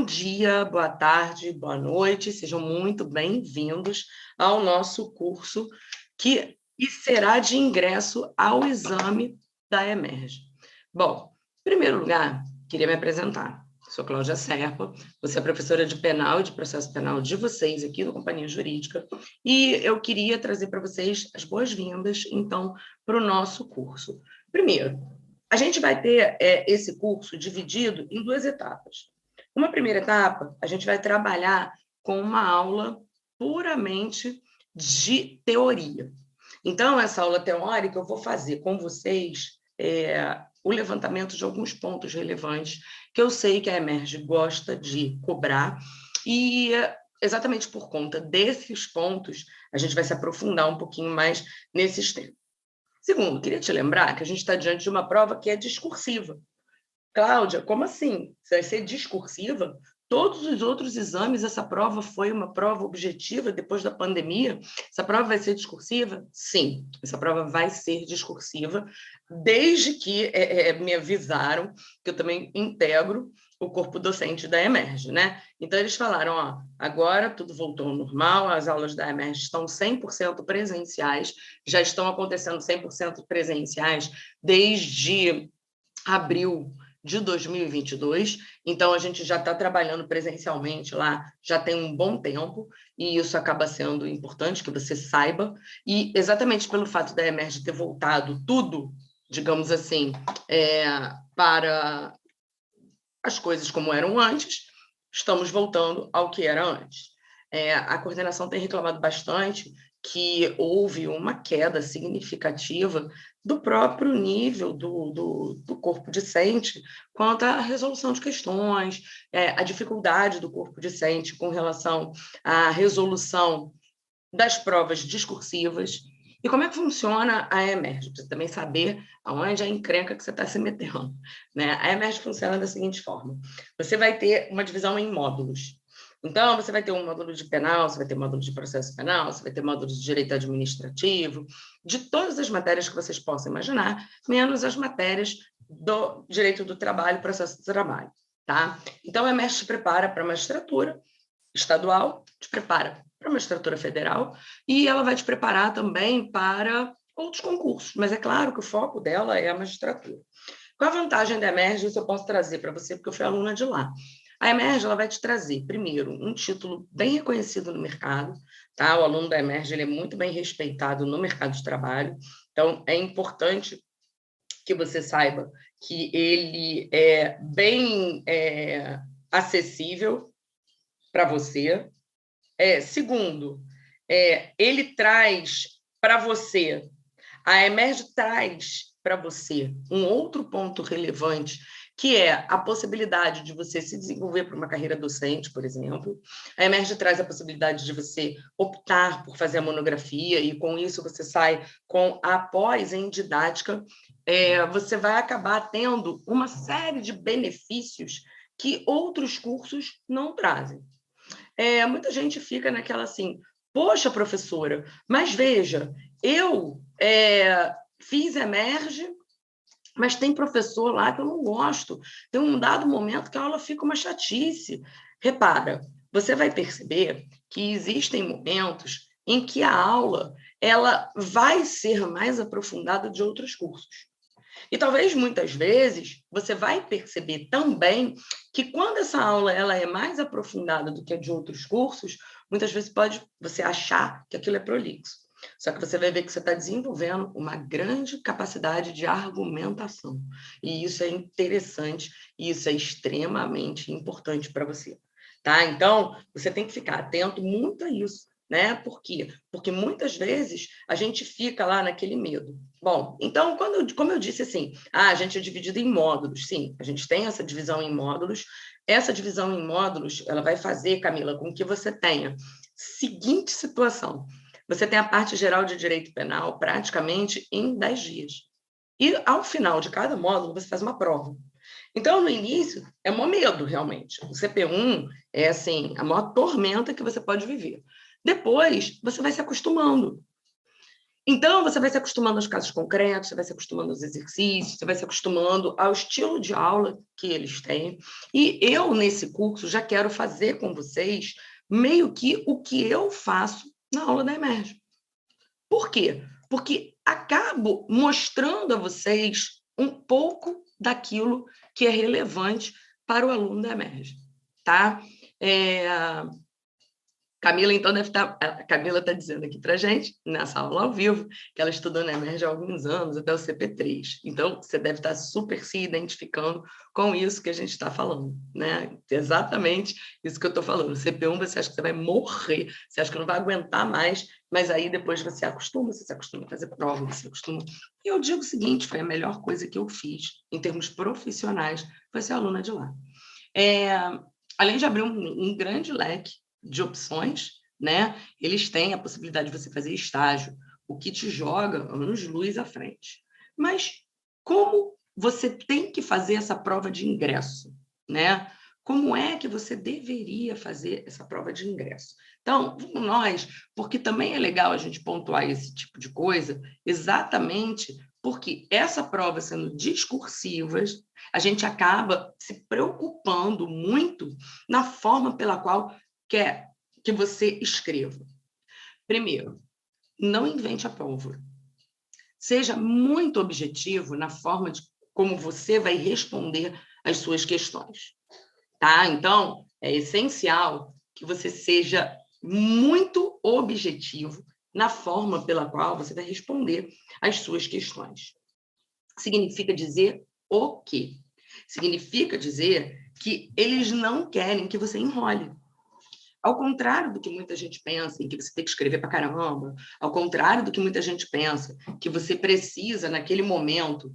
Bom dia, boa tarde, boa noite, sejam muito bem-vindos ao nosso curso que será de ingresso ao exame da EMERGE. Bom, em primeiro lugar, queria me apresentar. Sou Cláudia Serpa, você é professora de penal e de processo penal de vocês aqui da Companhia Jurídica, e eu queria trazer para vocês as boas-vindas, então, para o nosso curso. Primeiro, a gente vai ter esse curso dividido em duas etapas. Uma primeira etapa, a gente vai trabalhar com uma aula puramente de teoria. Então, essa aula teórica, eu vou fazer com vocês o levantamento de alguns pontos relevantes que eu sei que a EMERGE gosta de cobrar, e exatamente por conta desses pontos, a gente vai se aprofundar um pouquinho mais nesses temas. Segundo, queria te lembrar que a gente está diante de uma prova que é discursiva. Cláudia, como assim? Você vai ser discursiva? Todos os outros exames, essa prova foi uma prova objetiva depois da pandemia? Essa prova vai ser discursiva? Sim, essa prova vai ser discursiva, desde que me avisaram que eu também integro o corpo docente da EMERGE, né? Então, eles falaram, ó, agora tudo voltou ao normal, as aulas da EMERGE estão 100% presenciais, já estão acontecendo 100% presenciais desde abril de 2022, então a gente já está trabalhando presencialmente lá, já tem um bom tempo, e isso acaba sendo importante que você saiba, e exatamente pelo fato da EMERGE ter voltado tudo, digamos assim, para as coisas como eram antes, estamos voltando ao que era antes. A coordenação tem reclamado bastante que houve uma queda significativa do próprio nível do corpo discente quanto à resolução de questões, a dificuldade do corpo discente com relação à resolução das provas discursivas. E como é que funciona a EMERGE? Para você também saber aonde é a encrenca que você está se metendo, né? A EMERGE funciona da seguinte forma: você vai ter uma divisão em módulos. Então, você vai ter um módulo de penal, você vai ter módulo de processo penal, você vai ter módulo de direito administrativo, de todas as matérias que vocês possam imaginar, menos as matérias do direito do trabalho e processo do trabalho, tá? Então, a EMERGE te prepara para a magistratura estadual, te prepara para a magistratura federal, e ela vai te preparar também para outros concursos, mas é claro que o foco dela é a magistratura. Qual a vantagem da EMERGE? Isso eu posso trazer para você, porque eu fui aluna de lá. A EMERGE ela vai te trazer, primeiro, um título bem reconhecido no mercado, tá? O aluno da EMERGE ele é muito bem respeitado no mercado de trabalho, então é importante que você saiba que ele é bem acessível para você. Segundo, ele traz para você, a EMERGE traz para você um outro ponto relevante, que é a possibilidade de você se desenvolver para uma carreira docente, por exemplo. A EMERGE traz a possibilidade de você optar por fazer a monografia, e com isso você sai com a pós em didática. Você vai acabar tendo uma série de benefícios que outros cursos não trazem. Muita gente fica naquela assim, poxa, professora, mas veja, eu fiz EMERGE, mas tem professor lá que eu não gosto. Tem um dado momento que a aula fica uma chatice. Repara, você vai perceber que existem momentos em que a aula ela vai ser mais aprofundada de outros cursos. E talvez, muitas vezes, você vai perceber também que quando essa aula ela é mais aprofundada do que a de outros cursos, muitas vezes pode você achar que aquilo é prolixo. Só que você vai ver que você está desenvolvendo uma grande capacidade de argumentação. E isso é interessante, e isso é extremamente importante para você. Tá? Então, você tem que ficar atento muito a isso. Né? Por quê? Porque muitas vezes a gente fica lá naquele medo. Bom, então, como eu disse assim, a gente é dividido em módulos. Sim, a gente tem essa divisão em módulos. Essa divisão em módulos, ela vai fazer, Camila, com que você tenha seguinte situação. Você tem a parte geral de direito penal praticamente em 10 dias. E, ao final de cada módulo, você faz uma prova. Então, no início, é um medo, realmente. O CP1 é, assim, a maior tormenta que você pode viver. Depois, você vai se acostumando. Então, você vai se acostumando aos casos concretos, você vai se acostumando aos exercícios, você vai se acostumando ao estilo de aula que eles têm. E eu, nesse curso, já quero fazer com vocês meio que o que eu faço na aula da Emerge. Por quê? Porque acabo mostrando a vocês um pouco daquilo que é relevante para o aluno da Emerge, tá? Camila, então, deve estar... A Camila está dizendo aqui para a gente, nessa aula ao vivo, que ela estudou na Emerge há alguns anos, até o CP3. Então, você deve estar super se identificando com isso que a gente está falando, né? Exatamente isso que eu estou falando. CP1, você acha que você vai morrer, você acha que não vai aguentar mais, mas aí depois você se acostuma a fazer prova, você acostuma... E eu digo o seguinte, foi a melhor coisa que eu fiz, em termos profissionais, foi ser aluna de lá. Além de abrir um grande leque de opções, né? Eles têm a possibilidade de você fazer estágio, o que te joga anos-luz à frente. Mas como você tem que fazer essa prova de ingresso, né? Como é que você deveria fazer essa prova de ingresso? Então, vamos nós, porque também é legal a gente pontuar esse tipo de coisa, exatamente porque essa prova sendo discursiva, a gente acaba se preocupando muito na forma pela qual quer que você escreva. Primeiro, não invente a pólvora. Seja muito objetivo na forma de como você vai responder às suas questões. Tá? Então, é essencial que você seja muito objetivo na forma pela qual você vai responder às suas questões. Significa dizer o quê? Significa dizer que eles não querem que você enrole. Ao contrário do que muita gente pensa, em que você tem que escrever para caramba, ao contrário do que muita gente pensa, que você precisa, naquele momento,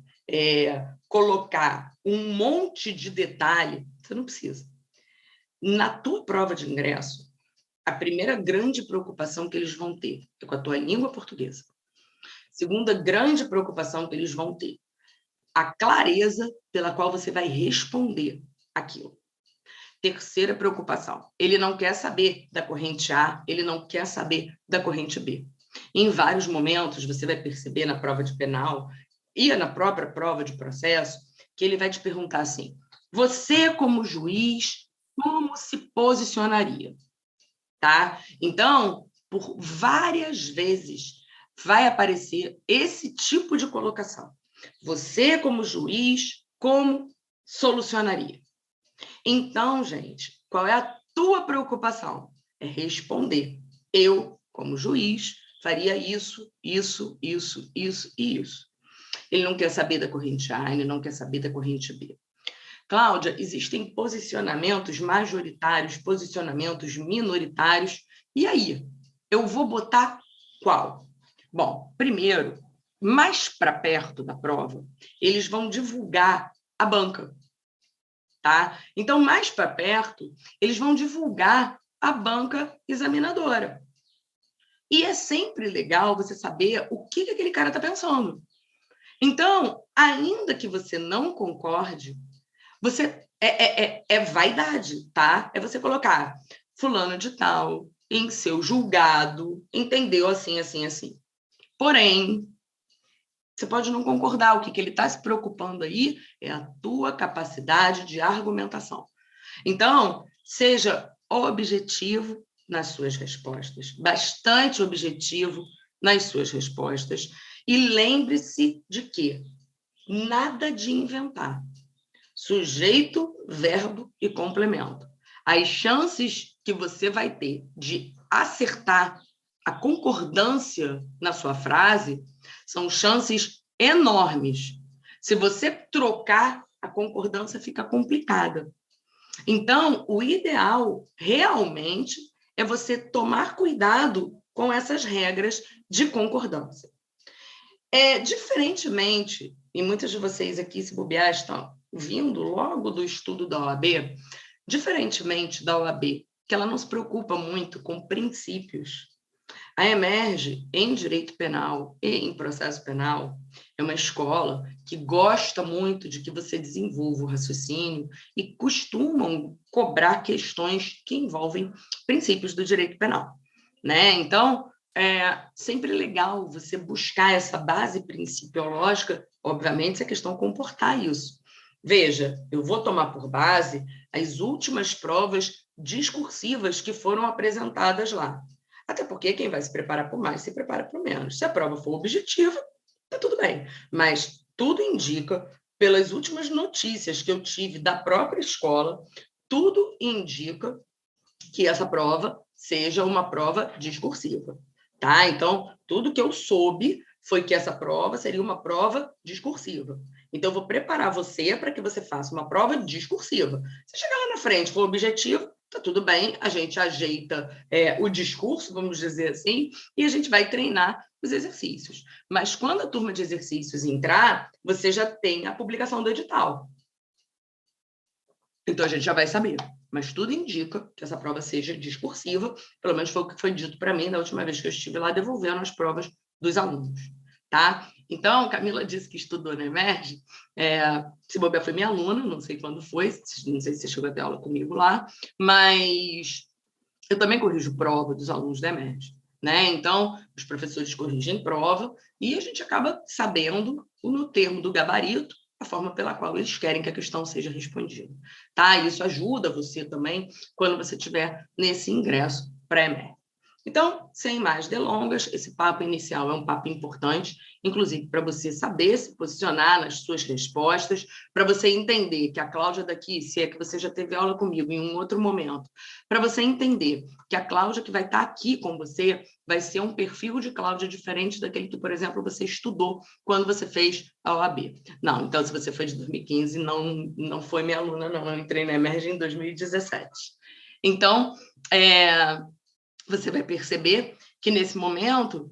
colocar um monte de detalhe, você não precisa. Na tua prova de ingresso, a primeira grande preocupação que eles vão ter é com a tua língua portuguesa. Segunda grande preocupação que eles vão ter, a clareza pela qual você vai responder aquilo. Terceira preocupação, ele não quer saber da corrente A, ele não quer saber da corrente B. Em vários momentos, você vai perceber na prova de penal e na própria prova de processo, que ele vai te perguntar assim, você como juiz, como se posicionaria? Tá? Então, por várias vezes, vai aparecer esse tipo de colocação. Você como juiz, como solucionaria? Então, gente, qual é a tua preocupação? É responder. Eu, como juiz, faria isso, isso, isso, isso e isso. Ele não quer saber da corrente A, ele não quer saber da corrente B. Cláudia, existem posicionamentos majoritários, posicionamentos minoritários. E aí? Eu vou botar qual? Bom, primeiro, mais para perto da prova, eles vão divulgar a banca. Tá? Então, mais para perto, eles vão divulgar a banca examinadora. E é sempre legal você saber o que aquele cara está pensando. Então, ainda que você não concorde, você é vaidade, tá? É você colocar fulano de tal em seu julgado, entendeu assim, assim, assim. Porém, você pode não concordar, o que ele está se preocupando aí é a tua capacidade de argumentação. Então, seja objetivo nas suas respostas, bastante objetivo nas suas respostas, e lembre-se de que nada de inventar. Sujeito, verbo e complemento. As chances que você vai ter de acertar a concordância na sua frase são chances enormes. Se você trocar, a concordância fica complicada. Então, o ideal realmente é você tomar cuidado com essas regras de concordância. Diferentemente, e muitos de vocês aqui, se bobear, estão vindo logo do estudo da OAB, diferentemente da OAB, que ela não se preocupa muito com princípios, a Emerge, em direito penal e em processo penal, é uma escola que gosta muito de que você desenvolva o raciocínio e costumam cobrar questões que envolvem princípios do direito penal, né? Então, é sempre legal você buscar essa base principiológica, obviamente, se a questão comportar isso. Veja, eu vou tomar por base as últimas provas discursivas que foram apresentadas lá. Até porque quem vai se preparar por mais se prepara por menos. Se a prova for objetiva, está tudo bem. Mas tudo indica, pelas últimas notícias que eu tive da própria escola, tudo indica que essa prova seja uma prova discursiva. Tá? Então, tudo que eu soube foi que essa prova seria uma prova discursiva. Então, eu vou preparar você para que você faça uma prova discursiva. Se chegar lá na frente for objetivo, tá tudo bem, a gente ajeita o discurso, vamos dizer assim, e a gente vai treinar os exercícios. Mas quando a turma de exercícios entrar, você já tem a publicação do edital. Então, a gente já vai saber. Mas tudo indica que essa prova seja discursiva, pelo menos foi o que foi dito para mim da última vez que eu estive lá devolvendo as provas dos alunos. Tá? Então, Camila disse que estudou na EMERGE, se bobear foi minha aluna, não sei quando foi, não sei se você chegou a ter aula comigo lá, mas eu também corrijo prova dos alunos da EMERGE. Né? Então, os professores corrigem prova e a gente acaba sabendo, no termo do gabarito, a forma pela qual eles querem que a questão seja respondida. Tá? Isso ajuda você também quando você estiver nesse ingresso para a EMERGE. Então, sem mais delongas, esse papo inicial é um papo importante, inclusive para você saber se posicionar nas suas respostas, para você entender que a Cláudia daqui, se é que você já teve aula comigo em um outro momento, para você entender que a Cláudia que vai estar aqui com você vai ser um perfil de Cláudia diferente daquele que, por exemplo, você estudou quando você fez a OAB. Não, então, se você foi de 2015, não foi minha aluna, não. Eu entrei na EMERGE em 2017. Então, você vai perceber que, nesse momento,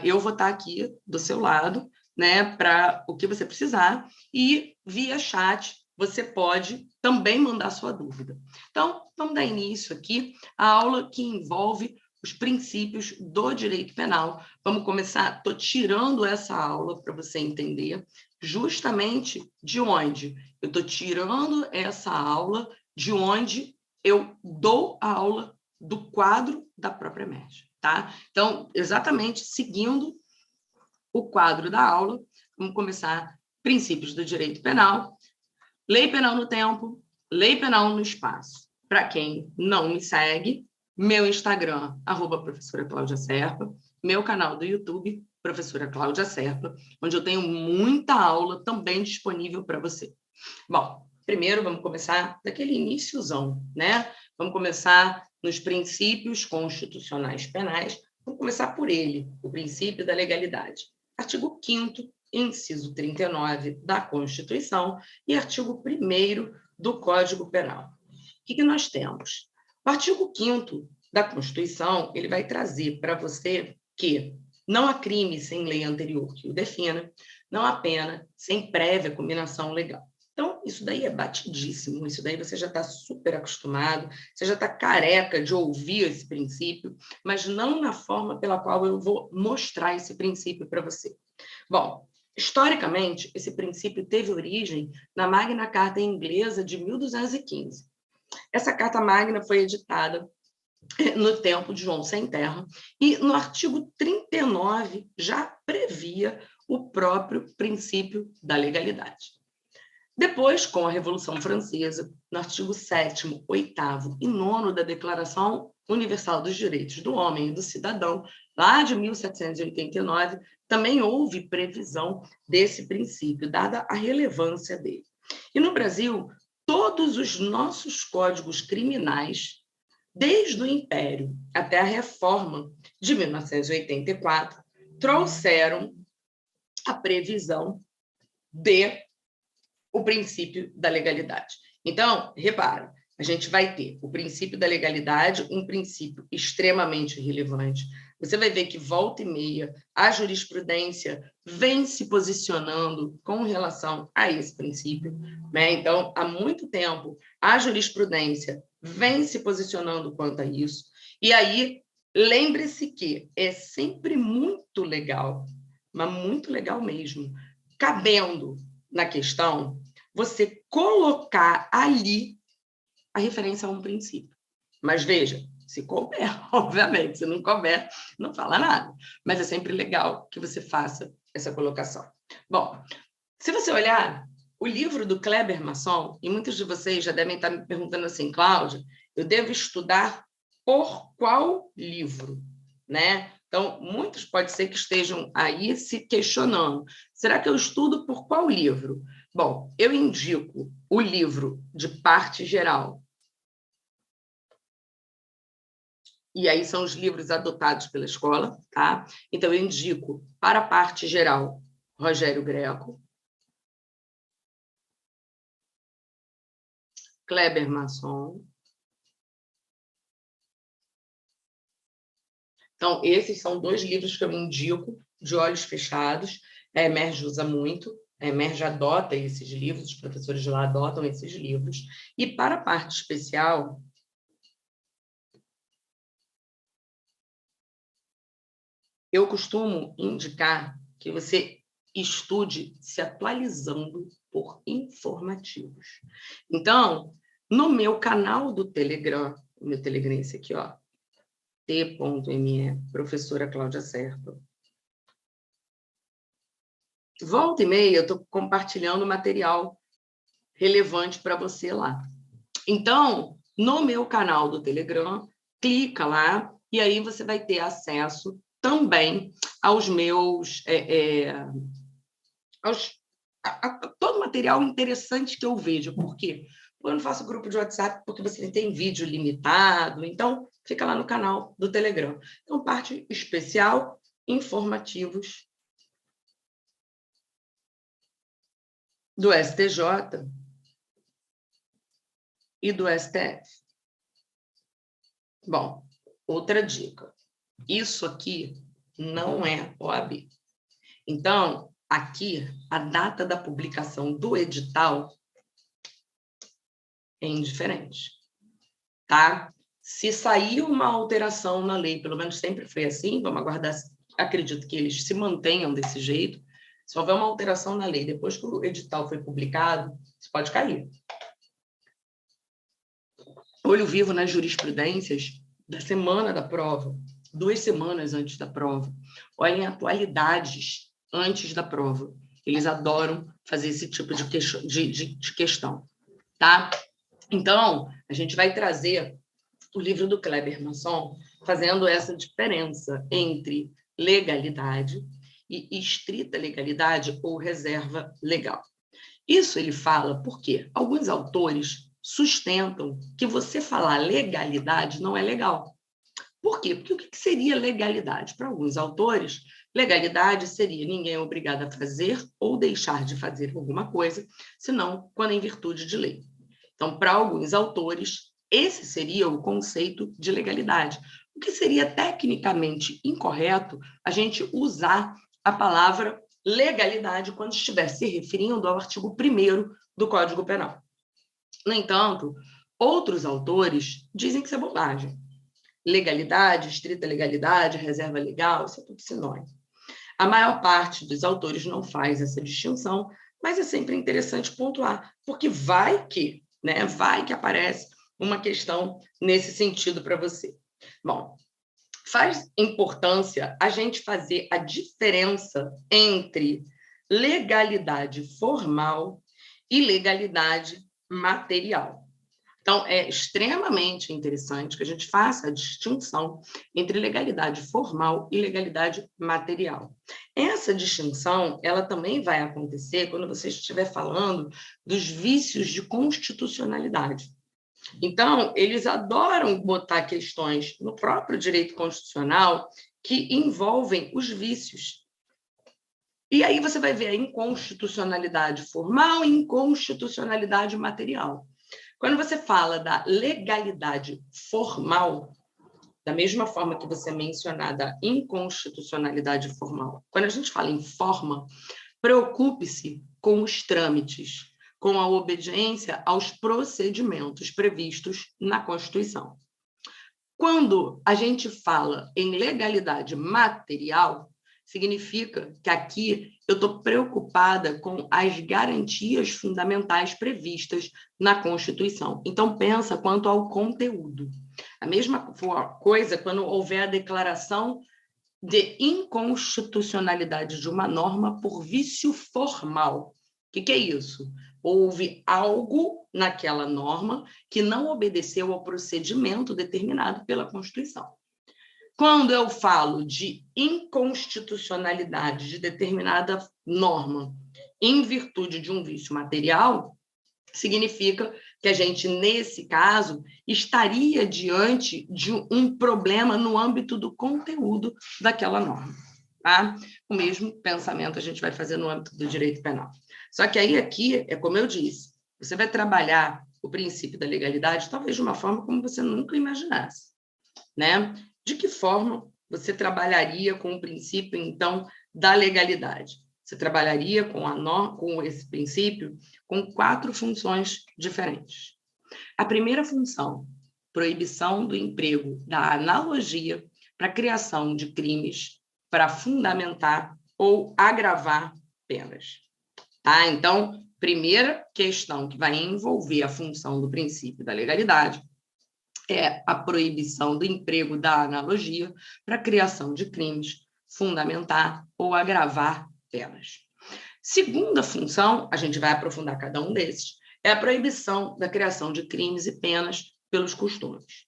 eu vou estar aqui do seu lado, né, para o que você precisar, e, via chat, você pode também mandar sua dúvida. Então, vamos dar início aqui à aula que envolve os princípios do direito penal. Vamos começar, estou tirando essa aula para você entender justamente de onde. Eu estou tirando essa aula de onde eu dou a aula do quadro da própria EMERGE, tá? Então, exatamente seguindo o quadro da aula, vamos começar princípios do direito penal, lei penal no tempo, lei penal no espaço. Para quem não me segue, meu Instagram, @professora Cláudia Serpa, meu canal do YouTube, professora Cláudia Serpa, onde eu tenho muita aula também disponível para você. Bom, primeiro vamos começar daquele iníciozão, né? Vamos começar nos princípios constitucionais penais. Vamos começar por ele, o princípio da legalidade. Artigo 5º, inciso 39 da Constituição e artigo 1º do Código Penal. O que nós temos? O artigo 5º da Constituição, ele vai trazer para você que não há crime sem lei anterior que o defina, não há pena sem prévia combinação legal. Então, isso daí é batidíssimo, isso daí você já está super acostumado, você já está careca de ouvir esse princípio, mas não na forma pela qual eu vou mostrar esse princípio para você. Bom, historicamente, esse princípio teve origem na Magna Carta inglesa de 1215. Essa Carta Magna foi editada no tempo de João Sem Terra, e no artigo 39 já previa o próprio princípio da legalidade. Depois, com a Revolução Francesa, no artigo 7º, 8º e 9º da Declaração Universal dos Direitos do Homem e do Cidadão, lá de 1789, também houve previsão desse princípio, dada a relevância dele. E no Brasil, todos os nossos códigos criminais, desde o Império até a Reforma de 1984, trouxeram a previsão o princípio da legalidade. Então, repara, a gente vai ter o princípio da legalidade, um princípio extremamente relevante. Você vai ver que, volta e meia, a jurisprudência vem se posicionando com relação a esse princípio, né? Então, há muito tempo, a jurisprudência vem se posicionando quanto a isso. E aí, lembre-se que é sempre muito legal, mas muito legal mesmo, cabendo na questão, você colocar ali a referência a um princípio. Mas veja, se couber, obviamente. Se não couber, não fala nada. Mas é sempre legal que você faça essa colocação. Bom, se você olhar o livro do Kleber Masson, e muitos de vocês já devem estar me perguntando assim, Cláudia, eu devo estudar por qual livro, né? Então, muitos pode ser que estejam aí se questionando. Será que eu estudo por qual livro? Bom, eu indico o livro de parte geral. E aí são os livros adotados pela escola, tá? Então, eu indico para a parte geral, Rogério Greco, Kleber Masson. Então, esses são 2 livros que eu indico, de olhos fechados. A Emerge usa muito, a Emerge adota esses livros, os professores de lá adotam esses livros. E para a parte especial, eu costumo indicar que você estude se atualizando por informativos. Então, no meu canal do Telegram, o meu Telegram é esse aqui, ó, t.me, professora Cláudia Serpa. Volta e meia, eu estou compartilhando material relevante para você lá. Então, no meu canal do Telegram, clica lá e aí você vai ter acesso também aos meus... todo material interessante que eu vejo. Por quê? Eu não faço grupo de WhatsApp porque você tem vídeo limitado, então fica lá no canal do Telegram. Então, parte especial, informativos do STJ e do STF. Bom, outra dica. Isso aqui não é OAB. Então, aqui, a data da publicação do edital é indiferente, tá? Se sair uma alteração na lei, pelo menos sempre foi assim, vamos aguardar, acredito que eles se mantenham desse jeito. Se houver uma alteração na lei, depois que o edital foi publicado, isso pode cair. Olho vivo nas jurisprudências da semana da prova, 2 semanas antes da prova. Olhem atualidades antes da prova. Eles adoram fazer esse tipo de questão, tá? Então, a gente vai trazer o livro do Kleber Masson fazendo essa diferença entre legalidade e estrita legalidade ou reserva legal. Isso ele fala porque alguns autores sustentam que você falar legalidade não é legal. Por quê? Porque o que seria legalidade? Para alguns autores, legalidade seria ninguém é obrigado a fazer ou deixar de fazer alguma coisa, senão quando em virtude de lei. Então, para alguns autores, esse seria o conceito de legalidade. O que seria tecnicamente incorreto a gente usar a palavra legalidade quando estiver se referindo ao artigo 1º do Código Penal. No entanto, outros autores dizem que isso é bobagem. Legalidade, estrita legalidade, reserva legal, isso é tudo sinônimo. A maior parte dos autores não faz essa distinção, mas é sempre interessante pontuar, porque vai que aparece uma questão nesse sentido para você. Bom, faz importância a gente fazer a diferença entre legalidade formal e legalidade material. Então, é extremamente interessante que a gente faça a distinção entre legalidade formal e legalidade material. Essa distinção, ela também vai acontecer quando você estiver falando dos vícios de constitucionalidade. Então, eles adoram botar questões no próprio direito constitucional que envolvem os vícios. E aí você vai ver a inconstitucionalidade formal e inconstitucionalidade material. Quando você fala da legalidade formal, da mesma forma que você mencionar da inconstitucionalidade formal, quando a gente fala em forma, preocupe-se com os trâmites, com a obediência aos procedimentos previstos na Constituição. Quando a gente fala em legalidade material, significa que aqui eu estou preocupada com as garantias fundamentais previstas na Constituição. Então, pensa quanto ao conteúdo. A mesma coisa quando houver a declaração de inconstitucionalidade de uma norma por vício formal. O que é isso? Houve algo naquela norma que não obedeceu ao procedimento determinado pela Constituição. Quando eu falo de inconstitucionalidade de determinada norma em virtude de um vício material, significa que a gente, nesse caso, estaria diante de um problema no âmbito do conteúdo daquela norma. Tá? O mesmo pensamento a gente vai fazer no âmbito do direito penal. Só que aí, aqui, é como eu disse, você vai trabalhar o princípio da legalidade talvez de uma forma como você nunca imaginasse, né? De que forma você trabalharia com o princípio, então, da legalidade? Você trabalharia com esse princípio com 4 funções diferentes. A primeira função, proibição do emprego da analogia para a criação de crimes para fundamentar ou agravar penas. Tá? Então, primeira questão que vai envolver a função do princípio da legalidade é a proibição do emprego da analogia para a criação de crimes, fundamentar ou agravar penas. Segunda função, a gente vai aprofundar cada um desses, é a proibição da criação de crimes e penas pelos costumes.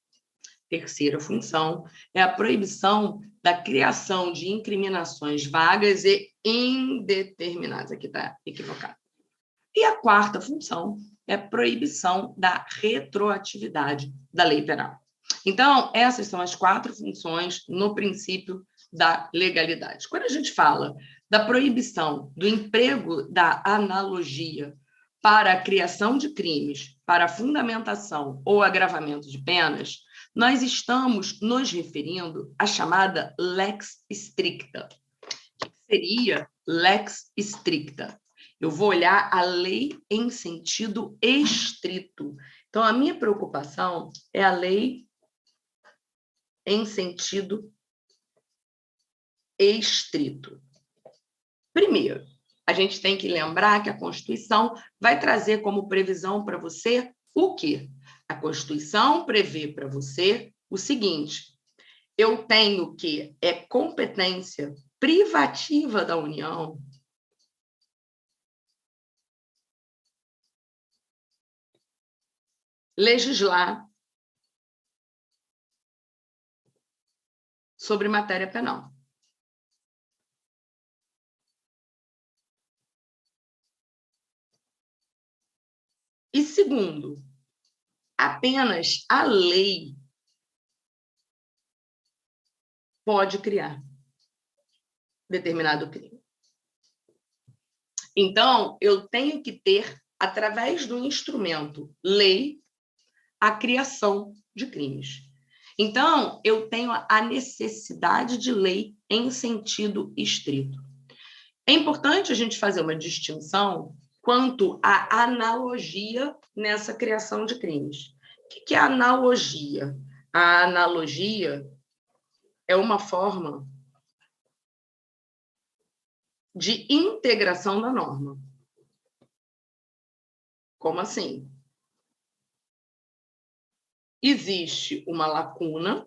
Terceira função é a proibição da criação de incriminações vagas e indeterminadas. Aqui está equivocado. E a quarta função é a proibição da retroatividade da lei penal. Então, essas são as 4 funções no princípio da legalidade. Quando a gente fala da proibição do emprego da analogia para a criação de crimes, para a fundamentação ou agravamento de penas, nós estamos nos referindo à chamada lex stricta. O que seria lex stricta? Eu vou olhar a lei em sentido estrito. Então, a minha preocupação é a lei em sentido estrito. Primeiro, a gente tem que lembrar que a Constituição vai trazer como previsão para você o quê? A Constituição prevê para você o seguinte: eu tenho que é competência privativa da União legislar sobre matéria penal. E segundo, apenas a lei pode criar determinado crime. Então, eu tenho que ter, através do instrumento lei, a criação de crimes. Então, eu tenho a necessidade de lei em sentido estrito. É importante a gente fazer uma distinção quanto à analogia nessa criação de crimes. O que é analogia? A analogia é uma forma de integração da norma. Como assim? Existe uma lacuna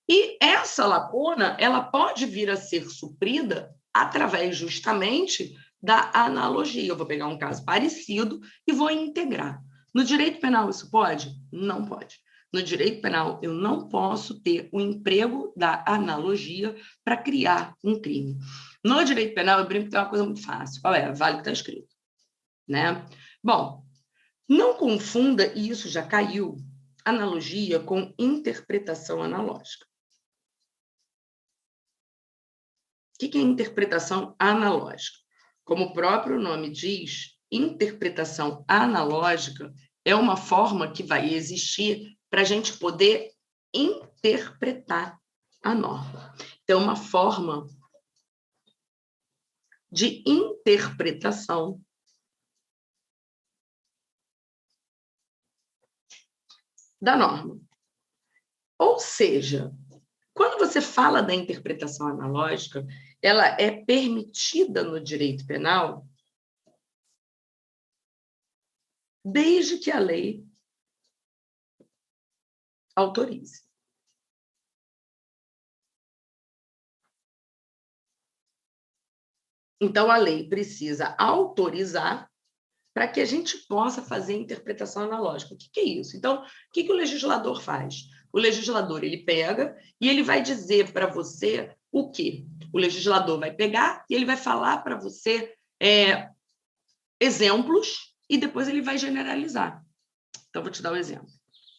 e essa lacuna ela pode vir a ser suprida através justamente da analogia. Eu vou pegar um caso parecido e vou integrar. No direito penal isso pode? Não pode. No direito penal eu não posso ter o emprego da analogia para criar um crime. No direito penal eu brinco que tem uma coisa muito fácil. Qual é? Vale o que está escrito, né? Bom, não confunda, e isso já caiu, analogia com interpretação analógica. O que é interpretação analógica? Como o próprio nome diz, interpretação analógica é uma forma que vai existir para a gente poder interpretar a norma. Então, uma forma de interpretação da norma. Ou seja, quando você fala da interpretação analógica, ela é permitida no direito penal desde que a lei autorize. Então, a lei precisa autorizar para que a gente possa fazer interpretação analógica. O que é isso? Então, o que o legislador faz? O legislador ele pega e ele vai dizer para você o quê? O legislador vai pegar e ele vai falar para você exemplos e depois ele vai generalizar. Então, vou te dar um exemplo.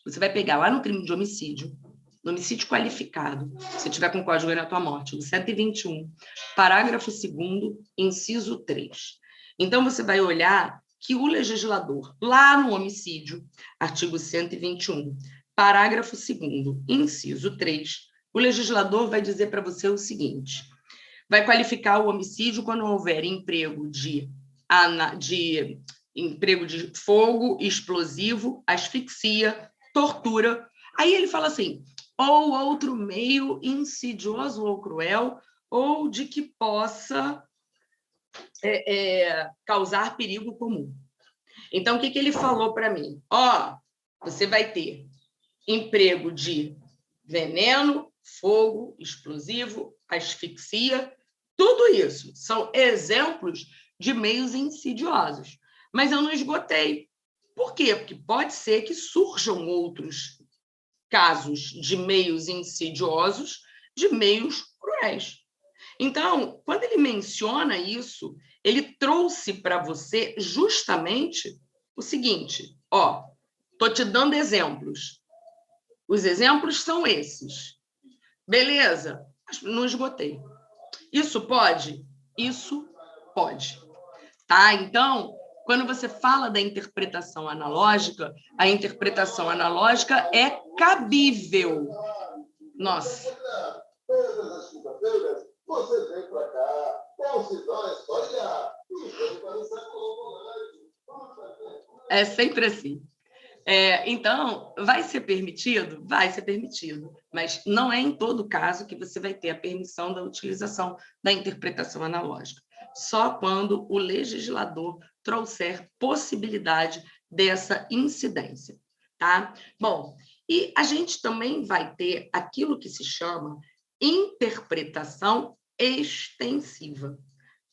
Você vai pegar lá no crime de homicídio, no homicídio qualificado, se tiver com código na tua morte, o 121, parágrafo 2º, inciso 3. Então, você vai olhar que o legislador, lá no homicídio, artigo 121, parágrafo 2º, inciso 3, o legislador vai dizer para você o seguinte: vai qualificar o homicídio quando houver emprego de fogo, explosivo, asfixia, tortura. Aí ele fala assim, ou outro meio insidioso ou cruel, ou de que possa causar perigo comum. Então, o que ele falou para mim? Você vai ter emprego de veneno, fogo, explosivo, asfixia, tudo isso são exemplos de meios insidiosos. Mas eu não esgotei. Por quê? Porque pode ser que surjam outros casos de meios insidiosos, de meios cruéis. Então, quando ele menciona isso, ele trouxe para você justamente o seguinte, estou te dando exemplos. Os exemplos são esses. Beleza? Não esgotei. Isso pode? Isso pode. Tá? Então, quando você fala da interpretação analógica, a interpretação analógica é cabível. Nossa. Todas as quintas-feiras, você vem para cá, considera a história e é sempre assim. Então, vai ser permitido? Vai ser permitido, mas não é em todo caso que você vai ter a permissão da utilização da interpretação analógica. Só quando o legislador trouxer possibilidade dessa incidência, tá? Bom, e a gente também vai ter aquilo que se chama interpretação extensiva,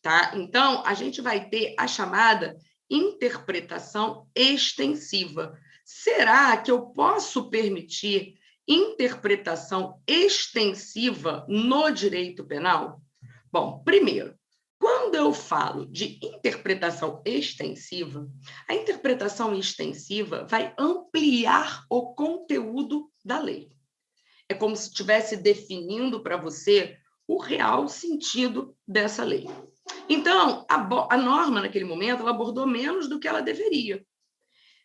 tá? Então, a gente vai ter a chamada interpretação extensiva. Será que eu posso permitir interpretação extensiva no direito penal? Bom, primeiro, quando eu falo de interpretação extensiva, a interpretação extensiva vai ampliar o conteúdo da lei. É como se estivesse definindo para você o real sentido dessa lei. Então, a norma, naquele momento, ela abordou menos do que ela deveria.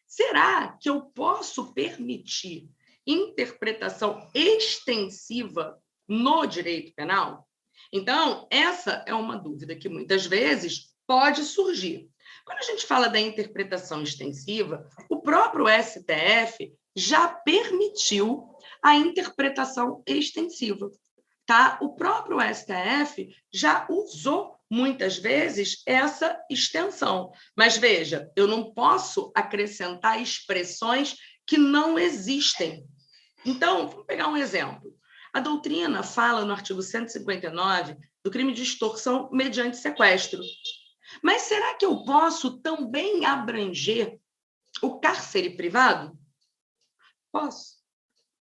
Será que eu posso permitir interpretação extensiva no direito penal? Então, essa é uma dúvida que muitas vezes pode surgir. Quando a gente fala da interpretação extensiva, o próprio STF já permitiu a interpretação extensiva, tá? O próprio STF já usou muitas vezes essa extensão. Mas veja, eu não posso acrescentar expressões que não existem. Então, vamos pegar um exemplo. A doutrina fala no artigo 159 do crime de extorsão mediante sequestro. Mas será que eu posso também abranger o cárcere privado? Posso.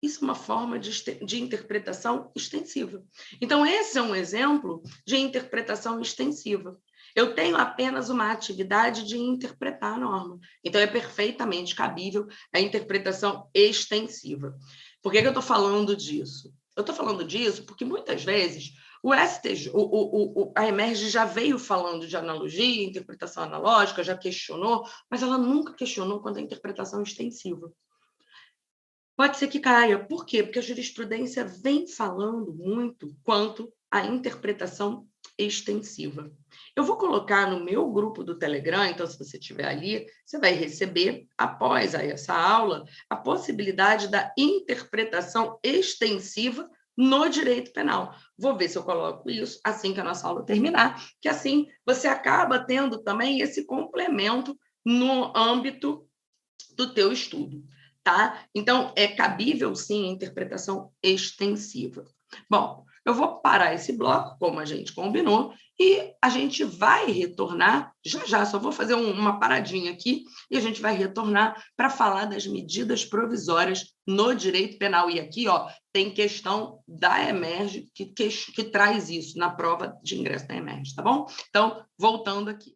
Isso é uma forma de interpretação extensiva. Então, esse é um exemplo de interpretação extensiva. Eu tenho apenas uma atividade de interpretar a norma. Então, é perfeitamente cabível a interpretação extensiva. Por que eu estou falando disso? Eu estou falando disso porque, muitas vezes, a EMERGE já veio falando de analogia, interpretação analógica, já questionou, mas ela nunca questionou quando a interpretação extensiva. Pode ser que caia. Por quê? Porque a jurisprudência vem falando muito quanto à interpretação extensiva. Eu vou colocar no meu grupo do Telegram, então, se você estiver ali, você vai receber, após essa aula, a possibilidade da interpretação extensiva no direito penal. Vou ver se eu coloco isso assim que a nossa aula terminar, que assim você acaba tendo também esse complemento no âmbito do teu estudo, tá? Então, é cabível, sim, a interpretação extensiva. Bom, eu vou parar esse bloco, como a gente combinou, e a gente vai retornar, já, só vou fazer uma paradinha aqui, e a gente vai retornar para falar das medidas provisórias no direito penal. E aqui, ó, tem questão da EMERGE que traz isso na prova de ingresso da EMERGE, tá bom? Então, voltando aqui.